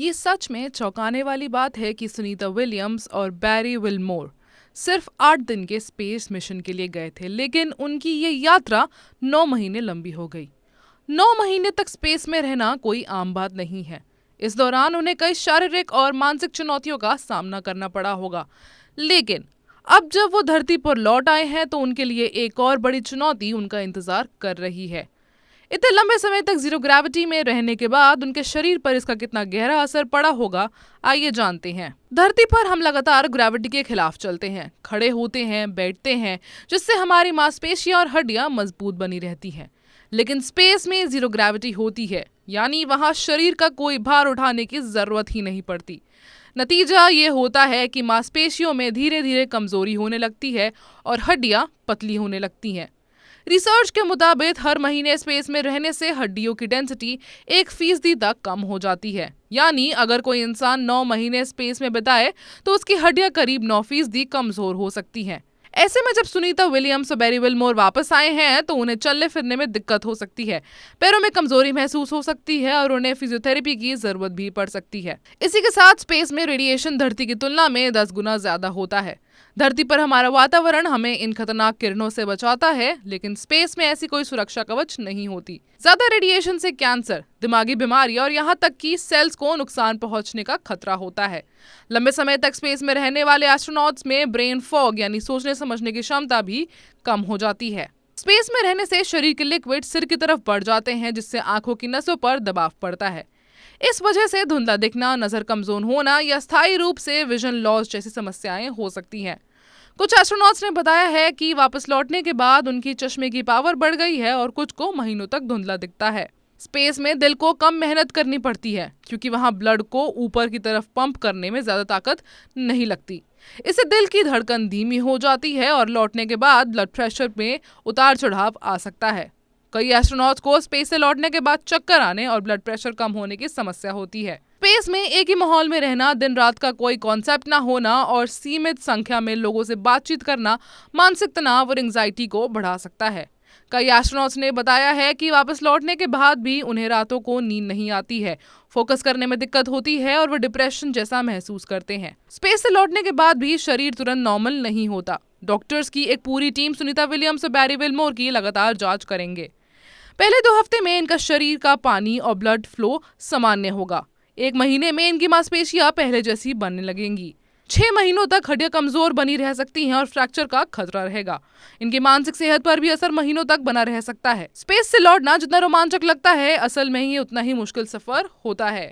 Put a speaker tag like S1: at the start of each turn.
S1: ये सच में चौंकाने वाली बात है कि सुनीता विलियम्स और बैरी विलमोर सिर्फ 8 दिन के स्पेस मिशन के लिए गए थे, लेकिन उनकी ये यात्रा 9 महीने लंबी हो गई। 9 महीने तक स्पेस में रहना कोई आम बात नहीं है। इस दौरान उन्हें कई शारीरिक और मानसिक चुनौतियों का सामना करना पड़ा होगा, लेकिन अब जब वो धरती पर लौट आए हैं तो उनके लिए एक और बड़ी चुनौती उनका इंतजार कर रही है। इतने लंबे समय तक जीरो ग्रेविटी में रहने के बाद उनके शरीर पर इसका कितना गहरा असर पड़ा होगा, आइए जानते हैं। धरती पर हम लगातार ग्रेविटी के खिलाफ चलते हैं, खड़े होते हैं, बैठते हैं, जिससे हमारी मांसपेशियां और हड्डियां मजबूत बनी रहती हैं। लेकिन स्पेस में जीरो ग्रेविटी होती है, यानी वहां शरीर का कोई भार उठाने की जरूरत ही नहीं पड़ती। नतीजा ये होता है कि मांसपेशियों में धीरे धीरे कमजोरी होने लगती है और हड्डियां पतली होने लगती हैं। रिसर्च के मुताबिक हर महीने स्पेस में रहने से हड्डियों की डेंसिटी 1% तक कम हो जाती है। यानी अगर कोई इंसान 9 महीने स्पेस में बिताए तो उसकी हड्डियां करीब 9% कमजोर हो सकती हैं। ऐसे में जब सुनीता विलियम्स और बैरी विलमोर वापस आए हैं तो उन्हें चलने फिरने में दिक्कत हो सकती है, पैरों में कमजोरी महसूस हो सकती है और उन्हें फिजियोथेरेपी की जरूरत भी पड़ सकती है। इसी के साथ स्पेस में रेडिएशन धरती की तुलना में 10 गुना ज्यादा होता है। धरती पर हमारा वातावरण हमें इन खतरनाक किरणों से बचाता है, लेकिन स्पेस में ऐसी कोई सुरक्षा कवच नहीं होती। ज्यादा रेडिएशन से कैंसर, दिमागी बीमारियां और यहाँ तक कि सेल्स को नुकसान पहुंचने का खतरा होता है। लंबे समय तक स्पेस में रहने वाले एस्ट्रोनॉट्स में ब्रेन फॉग यानी सोचने समझने की क्षमता भी कम हो जाती है। स्पेस में रहने से शरीर के लिक्विड सिर की तरफ बढ़ जाते हैं, जिससे आंखों की नसों पर दबाव पड़ता है। इस वजह से धुंधला दिखना, नजर कमजोर होना या स्थायी रूप से विजन लॉस जैसी समस्याएं हो सकती हैं। कुछ एस्ट्रोनॉट्स ने बताया है कि वापस लौटने के बाद उनकी चश्मे की पावर बढ़ गई है और कुछ को महीनों तक धुंधला दिखता है। स्पेस में दिल को कम मेहनत करनी पड़ती है, क्योंकि वहां ब्लड को ऊपर की तरफ पंप करने में ज्यादा ताकत नहीं लगती। इससे दिल की धड़कन धीमी हो जाती है और लौटने के बाद ब्लड प्रेशर में उतार चढ़ाव आ सकता है। कई एस्ट्रोनॉट्स को स्पेस से लौटने के बाद चक्कर आने और ब्लड प्रेशर कम होने की समस्या होती है। स्पेस में एक ही माहौल में रहना, दिन रात का कोई कॉन्सेप्ट ना होना और सीमित संख्या में लोगों से बातचीत करना मानसिक तनाव और एंग्जाइटी को बढ़ा सकता है। कई एस्ट्रोनॉट्स ने बताया है कि वापस लौटने के बाद भी उन्हें रातों को नींद नहीं आती है, फोकस करने में दिक्कत होती है और वो डिप्रेशन जैसा महसूस करते हैं। स्पेस से लौटने के बाद भी शरीर तुरंत नॉर्मल नहीं होता। डॉक्टर्स की एक पूरी टीम सुनीता विलियम्स और बैरी विलमोर की लगातार जांच करेंगे। पहले 2 हफ्ते में इनका शरीर का पानी और ब्लड फ्लो सामान्य होगा। 1 महीने में इनकी मांसपेशियां पहले जैसी बनने लगेंगी। 6 महीनों तक हड्डियां कमजोर बनी रह सकती हैं और फ्रैक्चर का खतरा रहेगा। इनकी मानसिक सेहत पर भी असर महीनों तक बना रह सकता है। स्पेस से लौटना जितना रोमांचक लगता है, असल में ही उतना ही मुश्किल सफर होता है।